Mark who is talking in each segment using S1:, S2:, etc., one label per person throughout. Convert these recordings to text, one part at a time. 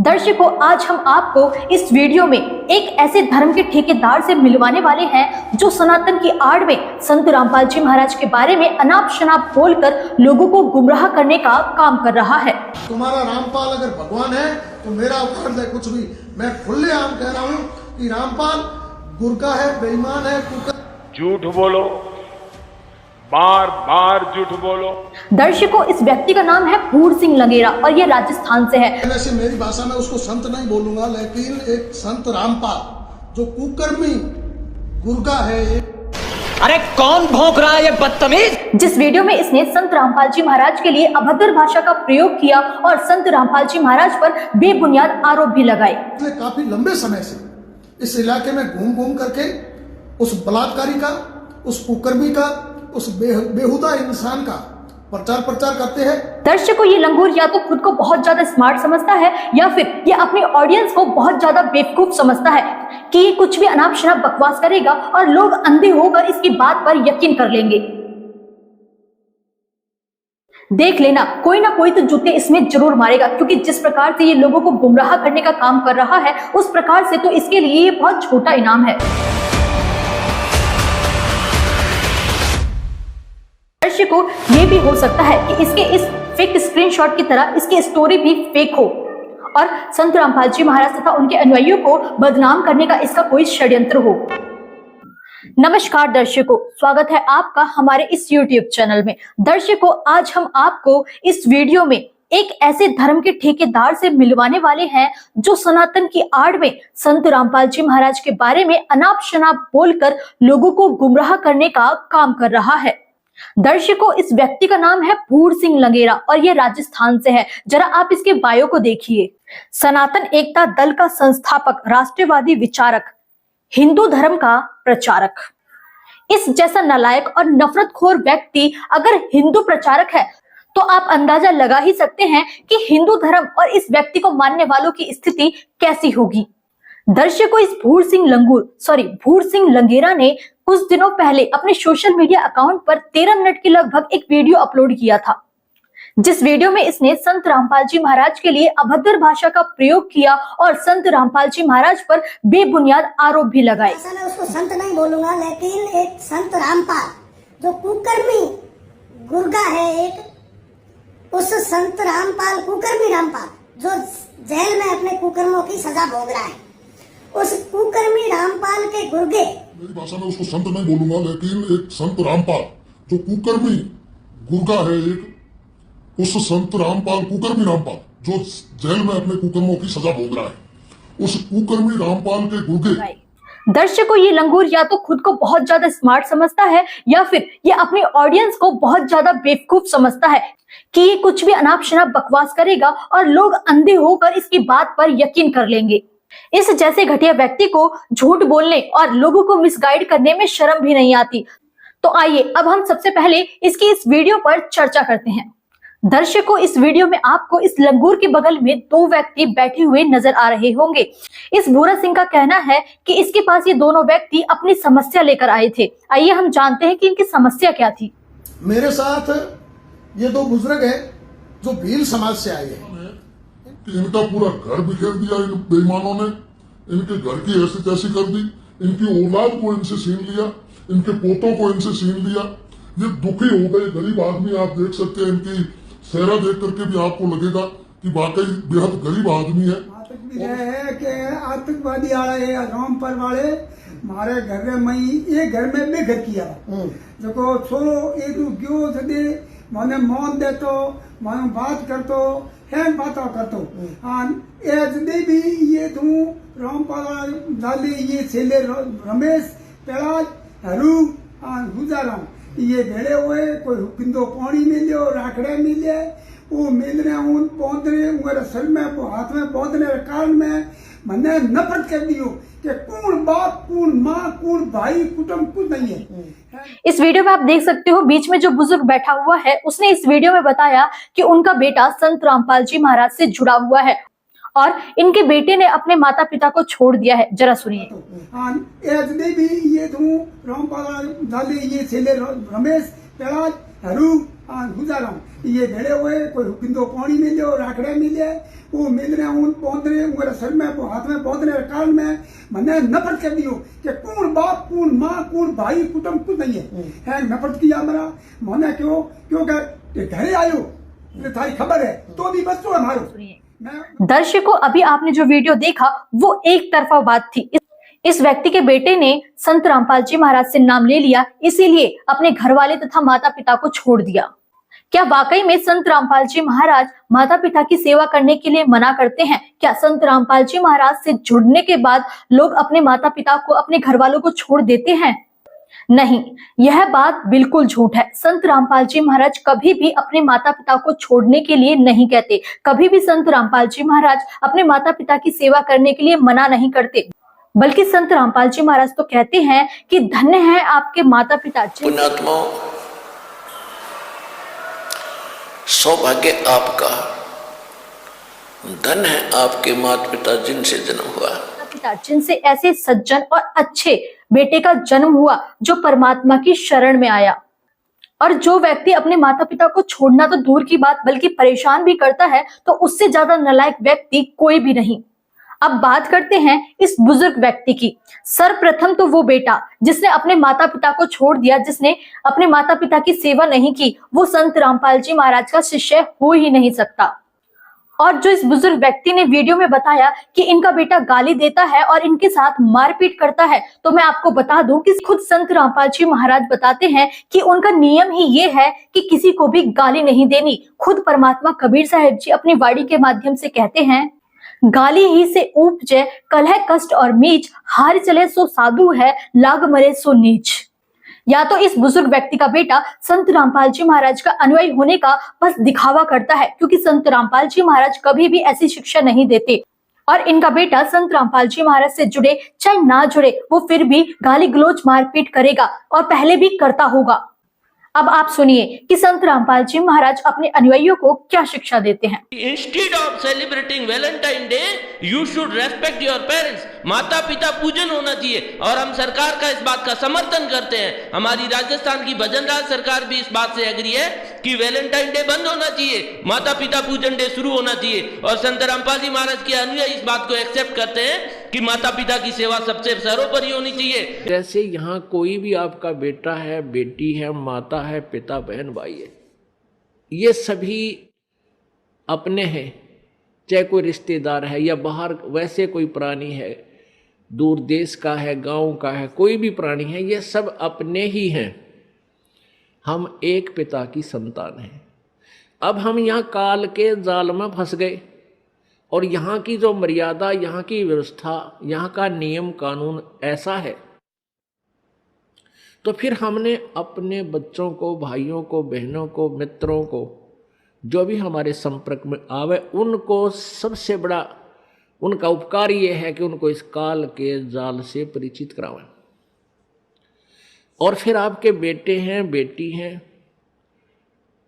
S1: दर्शकों, आज हम आपको इस वीडियो में एक ऐसे धर्म के ठेकेदार से मिलवाने वाले हैं जो सनातन की आड़ में संत रामपाल जी महाराज के बारे में अनाप शनाप बोलकर लोगों को गुमराह करने का काम कर रहा है।
S2: तुम्हारा रामपाल अगर भगवान है तो मेरा उखाड़ दे कुछ भी। मैं खुलेआम कह रहा हूँ कि रामपाल गुरका है, बेईमान है,
S3: झूठ बोलो, बार बार झूठ बोलो।
S1: दर्शकों, इस व्यक्ति का नाम है भूर सिंह लंगेरा और ये राजस्थान से है।
S2: वैसे मेरी भाषा में उसको संत नहीं बोलूंगा, लेकिन एक संत रामपाल जो कुकर्मी गुरका है।
S4: अरे कौन भौंक रहा है ये बदतमीज?
S1: जिस वीडियो में इसने संत रामपाल जी महाराज के लिए अभद्र भाषा का प्रयोग किया और संत रामपाल जी महाराज पर बेबुनियाद आरोप भी लगाए।
S2: काफी लंबे समय से इस इलाके में घूम घूम करके उस बलात्कारी का, उस कुकर्मी का, उस बेहुदा इंसान का प्रचार करते हैं।
S1: दर्शकों, ये लंगूर या तो खुद को बहुत ज्यादा स्मार्ट समझता है या फिर ये अपनी ऑडियंस को बहुत ज्यादा बेवकूफ समझता है कि ये कुछ भी अनाप शनाप बकवास करेगा और लोग अंधे होकर इसकी बात पर यकीन कर लेंगे। देख लेना, कोई ना कोई तो जूते इसमें जरूर मारेगा, क्योंकि जिस प्रकार से ये लोगों को गुमराह करने का काम कर रहा है उस प्रकार से तो इसके लिए ये बहुत छोटा इनाम है। दर्शकों, ये भी हो सकता है कि इसके इस फेक स्क्रीनशॉट की तरह इसकी स्टोरी भी फेक हो और संत रामपाल जी महाराज तथा उनके अनुयायियों को बदनाम करने का इसका कोई षड्यंत्र हो। नमस्कार दर्शकों, स्वागत है आपका हमारे इस YouTube चैनल में। दर्शकों, आज हम आपको इस वीडियो में एक ऐसे धर्म के ठेकेदार से मिलवाने वाले हैं जो सनातन की आड़ में संत रामपाल जी महाराज के बारे में अनाप शनाप बोलकर लोगों को गुमराह करने का काम कर रहा है। दर्शकों, इस व्यक्ति का नाम है भूर सिंह लंगेरा और ये राजस्थान से है। जरा आप इसके बायो को देखिए। सनातन एकता दल का संस्थापक, राष्ट्रवादी विचारक, हिंदू धर्म का प्रचारक। इस जैसा नालायक और नफरतखोर व्यक्ति अगर हिंदू प्रचारक है तो आप अंदाजा लगा ही सकते हैं कि हिंदू धर्म और इस व्यक्ति को मानने वालों की स्थिति कैसी होगी। दर्शकों, इस भूर सिंह लंगेरा ने कुछ दिनों पहले अपने सोशल मीडिया अकाउंट पर 13 मिनट की लगभग एक वीडियो अपलोड किया था, जिस वीडियो में इसने संत रामपाल जी महाराज के लिए अभद्र भाषा का प्रयोग किया और संत रामपाल जी महाराज पर बेबुनियाद आरोप भी लगाए।
S5: मैं उसको संत नहीं बोलूंगा, लेकिन एक संत रामपाल जो कुकर्मी गुरगा है, एक उस संत रामपाल, कुकर्मी रामपाल जो जेल में अपने कुकर्मों की सजा भोग रहा है, उस कुकर्मी रामपाल के गुर्गे,
S6: मेरी भाषा में उसको संत नहीं बोलूंगा, लेकिन एक संत रामपाल जो कुकर्मी गुरगा है, एक उस संत रामपाल, कुकर्मी रामपाल जो जेल में अपने कुकर्मों की सजा भोग रहा है, उस कुकर्मी रामपाल के गुर्गे।
S1: दर्शकों, ये लंगूर या तो खुद को बहुत ज्यादा स्मार्ट समझता है या फिर ये अपनी ऑडियंस को बहुत ज्यादा बेवकूफ समझता है कि ये कुछ भी अनाप शनाप बकवास करेगा और लोग अंधे होकर इसकी बात पर यकीन कर लेंगे। इस जैसे घटिया व्यक्ति को झूठ बोलने और लोगों को मिसगाइड करने में शर्म भी नहीं आती। तो आइए अब हम सबसे पहले इसकी इस वीडियो पर चर्चा करते हैं। दर्शकों, इस वीडियो में आपको इस लंगूर के बगल में दो व्यक्ति बैठे हुए नजर आ रहे होंगे। इस भूरा सिंह का कहना है कि इसके पास ये दोनों व्यक्ति अपनी समस्या लेकर आए थे। आइए हम जानते हैं कि इनकी समस्या क्या थी।
S2: मेरे साथ ये दो बुजुर्ग हैं जो भील समाज से आए हैं।
S6: इनका पूरा घर बिखेर दिया इन बेईमानों ने, इनके घर की ऐसी तैसी कर दी, इनकी औलाद को इनसे छीन लिया, इनके पोतों को इनसे छीन लिया। ये दुखी हो गए गरीब आदमी। आप देख सकते हैं, इनकी चेहरा देख करके भी आपको लगेगा कि वाकई बेहद गरीब आदमी है।
S7: आतंकवादी आ रहे हैं, रामपाल वाले हमारे घर में ये घर में बेघर किया। देखो छोरो एक क्यों सदे माने मौन दे तो मानो बात कर तो है बातें कर तो जदे भी ये तू रामपाल डाले ये छेले रमेश पेड़ाज हरू गुजारा ये भेड़े हुए कोई बिंदो पानी मिलियो राखड़े मिले वो मिल रहे उन पौध रहे मेरे सर में हाथ में पौधने कारण में मैंने नफरत कर दियो कि कौन बाप कौन माँ कौन भाई कुटुंब कुछ नहीं है।
S1: इस वीडियो में आप देख सकते हो बीच में जो बुजुर्ग बैठा हुआ है उसने इस वीडियो में बताया कि उनका बेटा संत रामपाल जी महाराज से जुड़ा हुआ है और इनके बेटे ने अपने माता पिता को छोड़ दिया है। जरा सुनिए।
S7: भी ये तू रामपाल डाले ये छेले रमेश पेड़ाज हरू हाँ गुजारा हूँ ये भेड़े हुए कोई बिंदो पानी मिले राखड़े मिले वो मिल रहे ऊन पौध रहे मेरे सर में हाथ में पौध रहे कारण में मैंने नफरत कर दियो कि कौन बाप कौन माँ कौन भाई कुटुंब कुछ नहीं है नफरत किया मेरा मैंने क्यों क्योंकि घरे आयो थारी खबर है तो भी बच्चों हमारो
S1: दर्शकों, अभी आपने जो वीडियो देखा वो एक तरफा बात थी। इस व्यक्ति के बेटे ने संत रामपाल जी महाराज से नाम ले लिया, इसीलिए अपने घर वाले तथा माता पिता को छोड़ दिया। क्या वाकई में संत रामपाल जी महाराज माता पिता की सेवा करने के लिए मना करते हैं? क्या संत रामपाल जी महाराज से जुड़ने के बाद लोग अपने माता पिता को, अपने घर वालों को छोड़ देते हैं? नहीं, यह बात बिल्कुल झूठ है। संत रामपाल जी महाराज कभी भी अपने माता पिता को छोड़ने के लिए नहीं कहते। कभी भी संत रामपाल जी महाराज अपने माता पिता की सेवा करने के लिए मना नहीं करते, बल्कि संत रामपाल जी महाराज तो कहते हैं कि धन्य है आपके माता पिता।
S8: पुण्यात्माओं, सौभाग्य आपका, धन है आपके माता पिता जिनसे जन्म हुआ,
S1: पिता जिनसे ऐसे सज्जन और अच्छे बेटे का जन्म हुआ जो परमात्मा की शरण में आया। और जो व्यक्ति अपने माता पिता को छोड़ना तो दूर की बात बल्कि परेशान भी करता है, तो उससे ज्यादा नालायक व्यक्ति कोई भी नहीं। अब बात करते हैं इस बुजुर्ग व्यक्ति की। सर्वप्रथम तो वो बेटा जिसने अपने माता पिता को छोड़ दिया, जिसने अपने माता पिता की सेवा नहीं की, वो संत रामपाल जी महाराज का शिष्य हो ही नहीं सकता। और जो इस बुजुर्ग व्यक्ति ने वीडियो में बताया कि इनका बेटा गाली देता है और इनके साथ मारपीट करता है, तो मैं आपको बता दूं कि खुद संत रामपाल जी महाराज बताते हैं कि उनका नियम ही ये है कि किसी को भी गाली नहीं देनी। खुद परमात्मा कबीर साहिब जी अपनी वाणी के माध्यम से कहते हैं, गाली ही से उपजे कलह कष्ट और मीच, हार चले सो साधु है, लाग मरे सो नीच। या तो इस बुजुर्ग व्यक्ति का बेटा संत रामपाल जी महाराज का अनुयायी होने का बस दिखावा करता है, क्योंकि संत रामपाल जी महाराज कभी भी ऐसी शिक्षा नहीं देते। और इनका बेटा संत रामपाल जी महाराज से जुड़े चाहे ना जुड़े, वो फिर भी गाली गलौज मारपीट करेगा और पहले भी करता होगा। अब आप सुनिए कि संत रामपाल जी महाराज अपने अनुयायियों को क्या शिक्षा देते हैं।
S9: Instead of celebrating Valentine Day, you should respect your parents. माता पिता पूजन होना चाहिए और हम सरकार का इस बात का समर्थन करते हैं। हमारी राजस्थान की भजन राज सरकार भी इस बात से एग्री है कि वैलेंटाइन डे बंद होना चाहिए, माता पिता पूजन डे शुरू होना चाहिए। और संत रामपाल जी महाराज के अनुयायी इस बात को एक्सेप्ट करते हैं कि माता पिता की सेवा सबसे सर्वोपरि होनी चाहिए।
S10: जैसे यहाँ कोई भी आपका बेटा है, बेटी है, माता है, पिता, बहन, भाई है, ये सभी अपने हैं। चाहे कोई रिश्तेदार है या बाहर वैसे कोई प्राणी है, दूर देश का है, गांव का है, कोई भी प्राणी है, ये सब अपने ही हैं। हम एक पिता की संतान हैं। अब हम यहाँ काल के जाल में फंस गए और यहाँ की जो मर्यादा, यहाँ की व्यवस्था, यहाँ का नियम कानून ऐसा है, तो फिर हमने अपने बच्चों को, भाइयों को, बहनों को, मित्रों को, जो भी हमारे संपर्क में आवे, उनको सबसे बड़ा उनका उपकार ये है कि उनको इस काल के जाल से परिचित करावें। और फिर आपके बेटे हैं, बेटी हैं,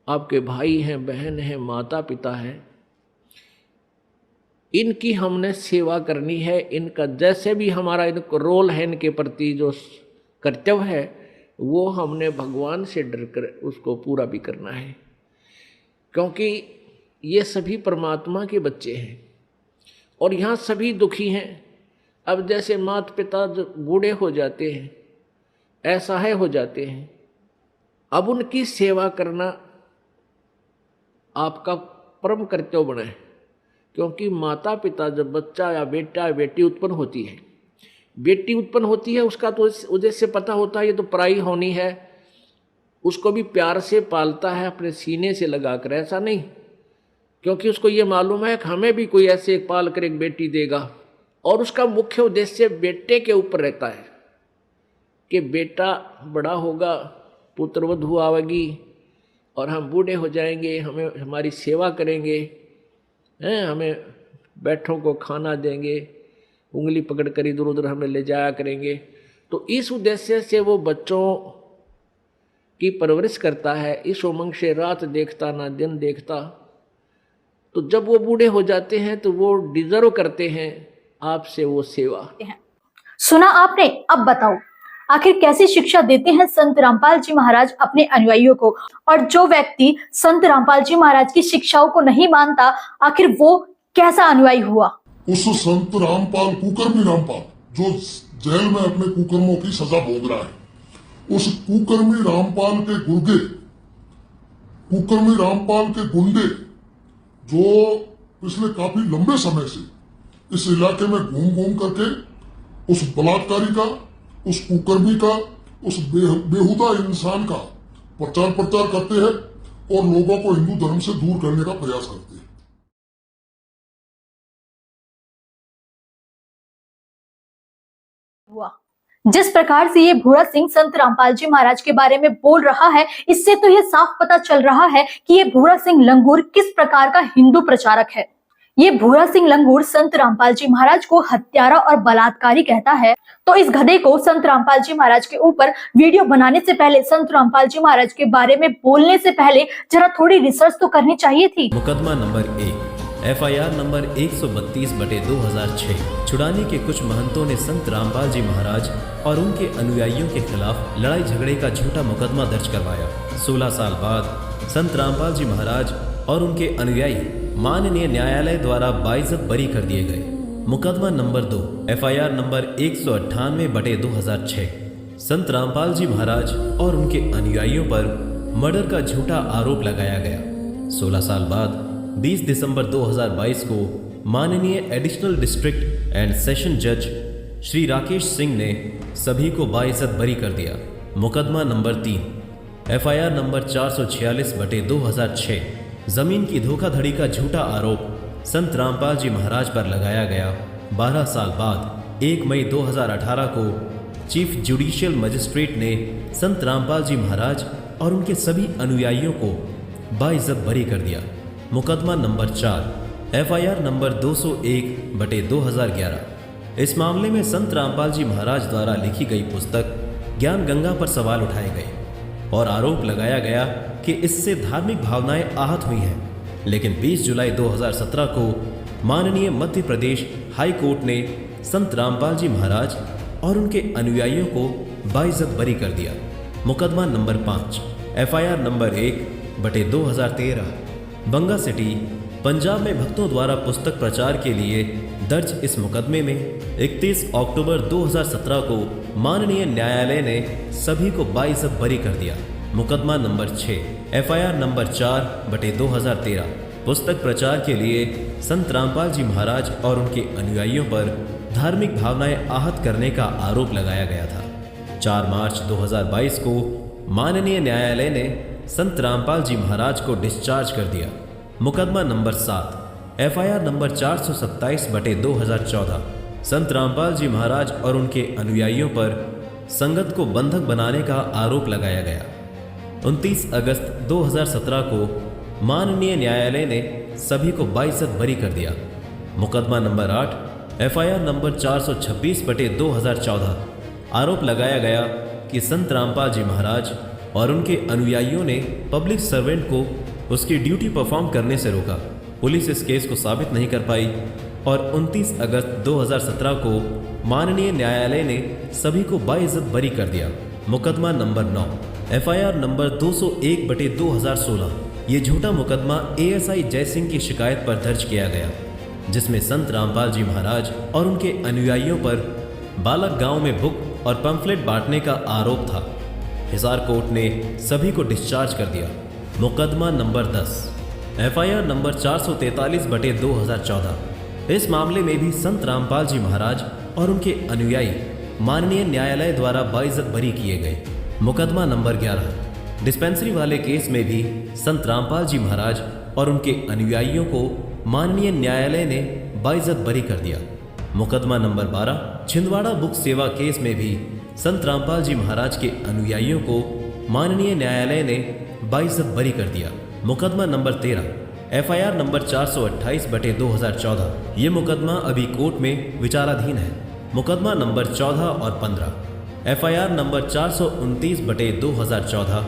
S10: आपके भाई हैं, बहन हैं, माता पिता हैं, इनकी हमने सेवा करनी है। इनका जैसे भी हमारा इनको रोल है, इनके प्रति जो कर्तव्य है, वो हमने भगवान से डर कर उसको पूरा भी करना है, क्योंकि ये सभी परमात्मा के बच्चे हैं और यहाँ सभी दुखी हैं। अब जैसे माता पिता जो बूढ़े हो जाते हैं, असहाय हो जाते हैं, अब उनकी सेवा करना आपका परम कर्तव्य बना है, क्योंकि माता पिता जब बच्चा या बेटा या बेटी उत्पन्न होती है, बेटी उत्पन्न होती है, उसका तो उद्देश्य पता होता है ये तो पराई होनी है, उसको भी प्यार से पालता है अपने सीने से लगाकर, ऐसा नहीं, क्योंकि उसको ये मालूम है कि हमें भी कोई ऐसे एक पाल कर एक बेटी देगा। और उसका मुख्य उद्देश्य बेटे के ऊपर रहता है कि बेटा बड़ा होगा, पुत्रवधू आवेगी और हम बूढ़े हो जाएंगे, हमें हमारी सेवा करेंगे, हमें बैठों को खाना देंगे, उंगली पकड़ कर इधर उधर हमें ले जाया करेंगे। तो इस उद्देश्य से वो बच्चों की परवरिश करता है, इस उमंग से रात देखता ना दिन देखता। तो जब वो बूढ़े हो जाते हैं तो वो डिजर्व करते हैं आपसे वो सेवा।
S1: सुना आपने? अब बताओ, आखिर कैसी शिक्षा देते हैं संत रामपाल जी महाराज अपने अनुयायियों को, और जो व्यक्ति संत रामपाल जी महाराज की शिक्षाओं को नहीं मानता, आखिर वो कैसा अनुयायी हुआ?
S6: उस संत रामपाल, कुकर्मी रामपाल, जो जेल में अपने कुकर्मों की सजा भोग रहा है, उस कुकर्मी रामपाल के गुर्गे, कुकर्मी रामपाल के गुंडे, जो पिछले काफी लंबे समय से इस इलाके में घूम घूम करके उस बलात्कारी का, उस कुकर्मी का, उस बेहुदा इंसान का प्रचार करते हैं और लोगों को हिंदू धर्म से दूर करने का प्रयास करते हैं।
S1: हुआ जिस प्रकार से ये भूरा सिंह संत रामपाल जी महाराज के बारे में बोल रहा है, इससे तो ये साफ पता चल रहा है कि ये भूरा सिंह लंगूर किस प्रकार का हिंदू प्रचारक है। ये भूरा सिंह लंगूर संत रामपाल जी महाराज को हत्यारा और बलात्कारी कहता है। तो इस गधे को संत रामपाल जी महाराज के ऊपर वीडियो बनाने से पहले, संत रामपाल जी महाराज के बारे में बोलने से पहले जरा थोड़ी रिसर्च तो करनी चाहिए थी।
S11: मुकदमा नंबर 1 FIR नंबर 132/2006। छुड़ानी के कुछ महंतों ने संत रामपाल जी महाराज और उनके अनुयायियों के खिलाफ लड़ाई झगड़े का झूठा मुकदमा दर्ज करवाया। 16 साल बाद संत रामपाल जी महाराज और उनके अनुयायी माननीय न्यायालय द्वारा बाइज्जत बरी कर दिए गए। मुकदमा नंबर 2 FIR नंबर 198/2006। संत रामपाल जी महाराज और उनके अनुयायियों पर मर्डर का झूठा आरोप लगाया गया। 16 साल बाद 20 दिसंबर 2022 को माननीय एडिशनल डिस्ट्रिक्ट एंड सेशन जज श्री राकेश सिंह ने सभी को बाइज्जत बरी कर दिया। मुकदमा नंबर 3 FIR नंबर 446/2006। जमीन की धोखाधड़ी का झूठा आरोप संत रामपाल जी महाराज पर लगाया गया। 12 साल बाद 1 मई 2018 को चीफ जुडिशियल मजिस्ट्रेट ने संत रामपाल जी महाराज और उनके सभी अनुयायियों को बाइज्जत बरी कर दिया। मुकदमा नंबर 4 FIR नंबर 201/2011। इस मामले में संत रामपाल जी महाराज द्वारा लिखी गई पुस्तक ज्ञान गंगा पर सवाल उठाए गए और आरोप लगाया गया कि इससे धार्मिक भावनाएं आहत हुई हैं। लेकिन 20 जुलाई 2017 को माननीय मध्य प्रदेश हाई कोर्ट ने संत रामपाल जी महाराज और उनके अनुयायियों को बाइज्जत बरी कर दिया। मुकदमा नंबर 5 FIR नंबर 1/2013। बंगा सिटी पंजाब में भक्तों द्वारा पुस्तक प्रचार के लिए दर्ज इस मुकदमे में 31 अक्टूबर 2017 को माननीय न्यायालय ने सभी को बाइज्जत बरी कर दिया। मुकदमा नंबर 6 FIR नंबर 4/2013। पुस्तक प्रचार के लिए संत रामपाल जी महाराज और उनके अनुयायियों पर धार्मिक भावनाएं आहत करने का आरोप लगाया गया था। 4 मार्च 2022 को माननीय न्यायालय ने संत रामपाल जी महाराज को डिस्चार्ज कर दिया। मुकदमा नंबर 7 FIR नंबर 427/2014। संत रामपाल जी महाराज और उनके अनुयायियों पर संगत को बंधक बनाने का आरोप लगाया गया। 29 अगस्त 2017 को माननीय न्यायालय ने सभी को बाइज्जत बरी कर दिया। मुकदमा नंबर 8 FIR नंबर 426/2014। आरोप लगाया गया कि संत रामपाल जी महाराज और उनके अनुयायियों ने पब्लिक सर्वेंट को उसकी ड्यूटी परफॉर्म करने से रोका। पुलिस इस केस को साबित नहीं कर पाई और 29 अगस्त 2017 को माननीय न्यायालय ने सभी को बाइज्जत बरी कर दिया। मुकदमा नंबर 9 FIR नंबर 201/2016। ये झूठा मुकदमा ASI जयसिंह की शिकायत पर दर्ज किया गया, जिसमें संत रामपाल जी महाराज और उनके अनुयायियों पर बालक गांव में बुक और पंफलेट बांटने का आरोप था। हिसार कोर्ट ने सभी को डिस्चार्ज कर दिया। मुकदमा नंबर 10 FIR नंबर 443/2014। इस मामले में भी संत रामपाल जी महाराज और उनके अनुयायी माननीय न्यायालय द्वारा बाइज्जत बरी किए गए। मुकदमा नंबर 11 डिस्पेंसरी वाले केस में भी संत रामपाल जी महाराज और उनके अनुयायियों को माननीय न्यायालय ने बाइज्जत बरी कर दिया। मुकदमा नंबर 12 छिंदवाड़ा बुक सेवा केस में भी संत रामपाल जी महाराज के अनुयायियों को माननीय न्यायालय ने बाइज्जत बरी कर दिया। मुकदमा नंबर 13 FIR नंबर 428/2014। ये मुकदमा अभी कोर्ट में विचाराधीन है। मुकदमा नंबर 14 और 15 FIR नंबर 429/2014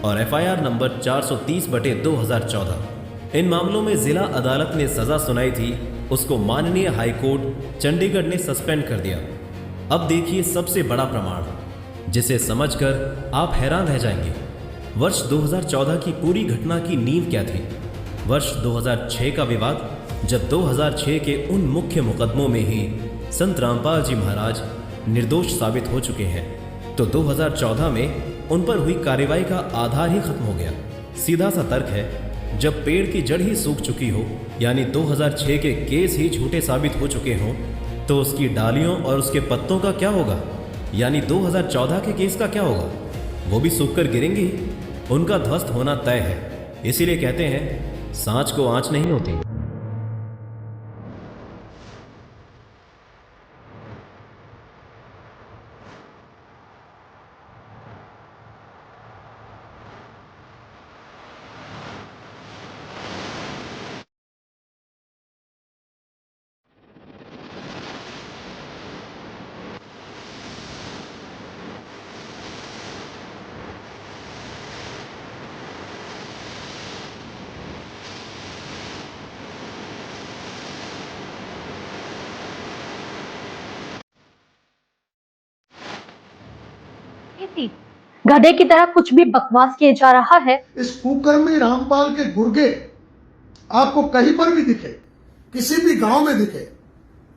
S11: और FIR नंबर 430/2014। इन मामलों में जिला अदालत ने सजा सुनाई थी, उसको माननीय हाई कोर्ट चंडीगढ़ ने सस्पेंड कर दिया। अब देखिए सबसे बड़ा प्रमाण। जिसे समझकर आप हैरान रह जाएंगे। वर्ष 2014 की पूरी घटना की नींव क्या थी? वर्ष 2006 का विवाद, जब 2006 के उन मुख्य मुकदमों में ही संत रामपाल जी महाराज निर्दोष साबित हो चुके हैं, तो 2014 में उन पर हुई कार्रवाई का आधार ही खत्म हो गया। सीधा सा तर्क है, जब पेड़ की जड़ ही सूख चुकी हो, यानी 2006 के केस ही झूठे साबित हो चुके हों, तो उसकी डालियों और उसके पत्तों का क्या होगा? यानी 2014 के केस का क्या होगा? वो भी सूख कर गिरेंगे ही, उनका ध्वस्त होना तय है। इसीलिए कहते हैं, सांच को आंच नहीं होती।
S1: गधे की तरह कुछ भी बकवास किए जा रहा है।
S2: इस कुकर्मी रामपाल के गुर्गे आपको कहीं पर भी दिखे, किसी भी गांव में दिखे,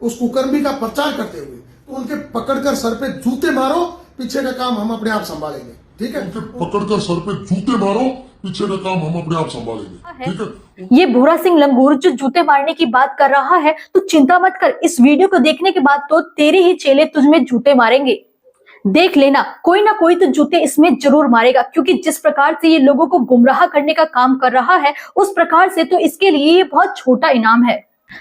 S2: उस कुकर्मी का प्रचार करते हुए, तो उनके पकड़कर सर पे जूते मारो, पीछे का काम हम अपने आप संभालेंगे। ठीक है?
S6: उनके पकड़कर सर पे जूते मारो, पीछे का काम हम अपने आप संभालेंगे। ठीक है?
S1: ये भूरा सिंह लंगूर जो जूते मारने की बात कर रहा है, तो चिंता मत कर, इस वीडियो को देखने के बाद तो तेरे ही चेले तुझ में जूते मारेंगे। देख लेना, कोई ना कोई तो जूते इसमें जरूर मारेगा, क्योंकि जिस प्रकार से ये लोगों को गुमराह करने का काम कर रहा है, उस प्रकार से तो इसके लिए ये बहुत छोटा इनाम है।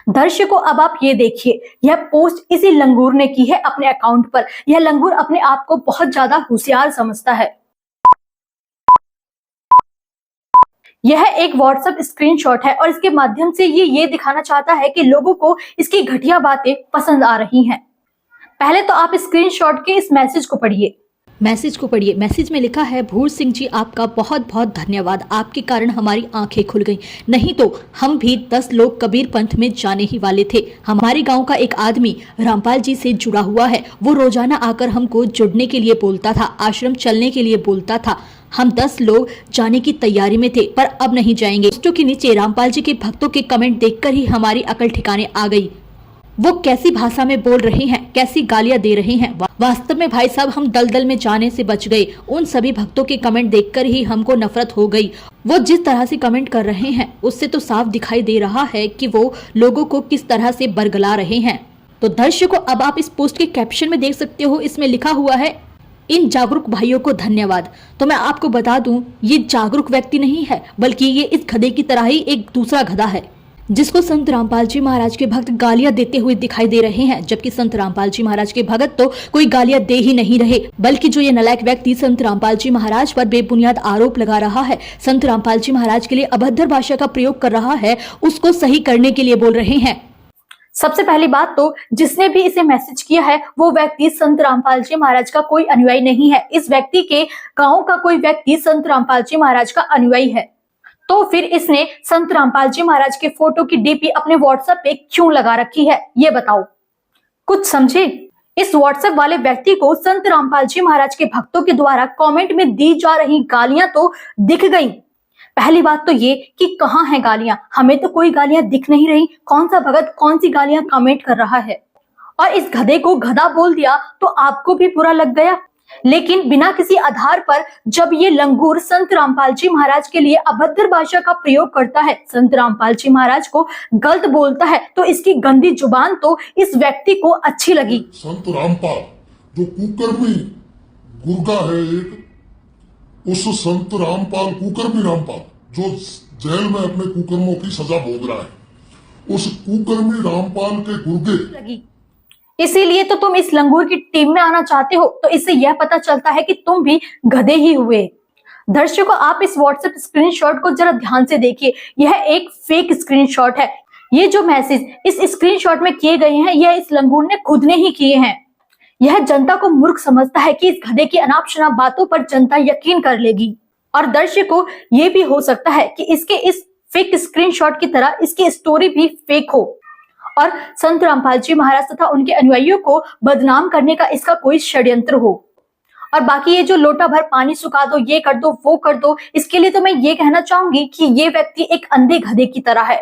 S1: दर्शकों, अब आप ये देखिए, यह पोस्ट इसी लंगूर ने की है अपने अकाउंट पर। यह लंगूर अपने आप को बहुत ज्यादा होशियार समझता है। यह एक व्हाट्सएप स्क्रीनशॉट है और इसके माध्यम से ये दिखाना चाहता है कि लोगों को इसकी घटिया बातें पसंद आ रही हैं। पहले तो आप स्क्रीनशॉट के इस मैसेज को पढ़िए। मैसेज में लिखा है, भूर सिंह जी आपका बहुत बहुत धन्यवाद, आपके कारण हमारी आंखें खुल गईं, नहीं तो हम भी 10 लोग कबीर पंथ में जाने ही वाले थे। हमारे गांव का एक आदमी रामपाल जी से जुड़ा हुआ है, वो रोजाना आकर हमको जुड़ने के लिए बोलता था, आश्रम चलने के लिए बोलता था। हम 10 लोग जाने की तैयारी में थे, पर अब नहीं जाएंगे। पोस्टों के नीचे रामपाल जी के भक्तों के कमेंट देखकर ही हमारी अकल ठिकाने आ गई। वो कैसी भाषा में बोल रहे हैं, कैसी गालियां दे रहे हैं। वास्तव में भाई साहब, हम दलदल में जाने से बच गए। उन सभी भक्तों के कमेंट देखकर ही हमको नफरत हो गई। वो जिस तरह से कमेंट कर रहे हैं, उससे तो साफ दिखाई दे रहा है कि वो लोगों को किस तरह से बरगला रहे हैं। तो दर्शकों, अब आप इस पोस्ट के कैप्शन में देख सकते हो, इसमें लिखा हुआ है, इन जागरूक भाइयों को धन्यवाद। तो मैं आपको बता दूं, ये जागरूक व्यक्ति नहीं है, बल्कि ये इस गधे की तरह ही एक दूसरा गधा है, जिसको संत रामपाल जी महाराज के भक्त गालियां देते हुए दिखाई दे रहे हैं। जबकि संत रामपाल जी महाराज के भक्त तो कोई गालियां दे ही नहीं रहे, बल्कि जो ये नालायक व्यक्ति संत रामपाल जी महाराज पर बेबुनियाद आरोप लगा रहा है, संत रामपाल जी महाराज के लिए अभद्र भाषा का प्रयोग कर रहा है, उसको सही करने के लिए बोल रहे हैं। सबसे पहली बात तो, जिसने भी इसे मैसेज किया है वो व्यक्ति संत रामपाल जी महाराज का कोई अनुयायी नहीं है। इस व्यक्ति के गांव का कोई व्यक्ति संत रामपाल जी महाराज का अनुयायी है, तो फिर इसने संत रामपाल जी महाराज के फोटो की डीपी अपने व्हाट्सएप पे क्यों लगा रखी है, ये बताओ, कुछ समझे? इस व्हाट्सएप वाले व्यक्ति को संत रामपाल जी महाराज के भक्तों के द्वारा कमेंट में दी जा रही गालियां तो दिख गई। पहली बात तो ये कि कहाँ है गालियां, हमें तो कोई गालियां दिख नहीं रही। कौन सा भगत कौन सी गालियां कमेंट कर रहा है? और इस गधे को गधा बोल दिया तो आपको भी बुरा लग गया। लेकिन बिना किसी आधार पर जब ये लंगूर संत रामपाल जी महाराज के लिए अभद्र भाषा का प्रयोग करता है, संत रामपाल जी महाराज को गलत बोलता है, तो इसकी गंदी जुबान तो इस व्यक्ति को अच्छी लगी।
S6: संत रामपाल जो कुकर्मी गुर्गा है एक, उस संत रामपाल कुकर्मी रामपाल जो जेल में अपने कुकर्मों की सजा भोग रहा है, उस कुकर्मी रामपाल के गुर्गे,
S1: इसीलिए तो तुम इस लंगूर की टीम में आना चाहते हो। तो इससे यह पता चलता है कि तुम भी गधे ही हुए। दर्शकों, आप इस व्हाट्सएप स्क्रीनशॉट को जरा ध्यान से देखिए, यह एक फेक स्क्रीनशॉट है। ये जो मैसेज इस स्क्रीनशॉट में किए गए हैं, यह इस लंगूर ने खुद ने ही किए हैं। यह जनता को मूर्ख समझता है कि इस गधे की अनाप शनाप बातों पर जनता यकीन कर लेगी। और दर्शकों, ये भी हो सकता है कि इसके इस फेक स्क्रीनशॉट की तरह इसकी स्टोरी भी फेक हो और संत रामपाल जी महाराज तथा उनके अनुयायियों को बदनाम करने का इसका कोई षड्यंत्र हो। और बाकी ये जो लोटा भर पानी सुखा दो, ये कर दो, वो कर दो, इसके लिए तो मैं ये कहना चाहूंगी कि ये व्यक्ति एक अंधे गधे की तरह है।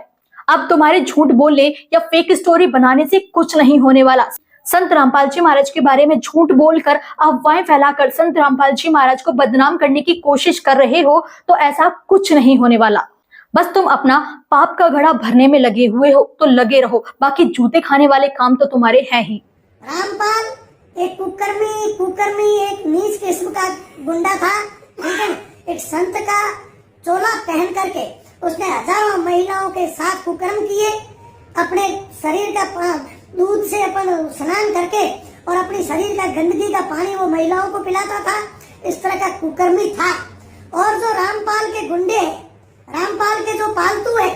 S1: अब तुम्हारे झूठ बोलने या फेक स्टोरी बनाने से कुछ नहीं होने वाला। संत रामपाल जी महाराज के बारे में झूठ बोलकर, अफवाहें फैलाकर संत रामपाल जी महाराज को बदनाम करने की कोशिश कर रहे हो तो ऐसा कुछ नहीं होने वाला। बस तुम अपना पाप का घड़ा भरने में लगे हुए हो तो लगे रहो, बाकी जूते खाने वाले काम तो तुम्हारे हैं ही।
S5: रामपाल एक कुकर्मी एक नीच किस्म का गुंडा था, ठीक है। एक संत का चोला पहन करके उसने हजारों महिलाओं के साथ कुकर्म किए, अपने शरीर का दूध से अपन स्नान करके और अपनी शरीर का गंदगी का पानी वो महिलाओं को पिलाता था। इस तरह का कुकर्मी था। और जो रामपाल के गुंडे, रामपाल के जो पालतू है,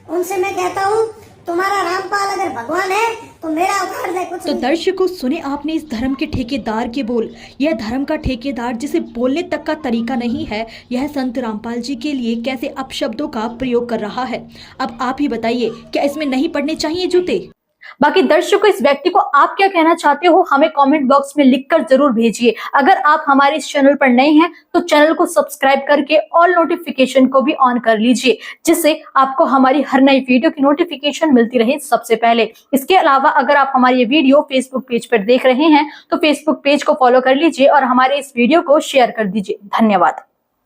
S5: उनसे मैं कहता हूँ तुम्हारा रामपाल अगर भगवान है तो मेरा उखाड़ दे कुछ।
S1: तो दर्शकों, सुने आपने इस धर्म के ठेकेदार के बोल। यह धर्म का ठेकेदार जिसे बोलने तक का तरीका नहीं है, यह संत रामपाल जी के लिए कैसे अपशब्दों का प्रयोग कर रहा है। अब आप ही बताइए, क्या इसमें नहीं पड़ने चाहिए जूते? बाकी दर्शकों, इस व्यक्ति को आप क्या कहना चाहते हो हमें कमेंट बॉक्स में लिखकर जरूर भेजिए। अगर आप हमारे इस चैनल पर नए हैं तो चैनल को सब्सक्राइब करके ऑल नोटिफिकेशन को भी ऑन कर लीजिए, जिससे आपको हमारी हर नई वीडियो की नोटिफिकेशन मिलती रहे सबसे पहले। इसके अलावा अगर आप हमारी ये वीडियो फेसबुक पेज पर देख रहे हैं तो फेसबुक पेज को फॉलो कर लीजिए और हमारे इस वीडियो को शेयर कर दीजिए। धन्यवाद।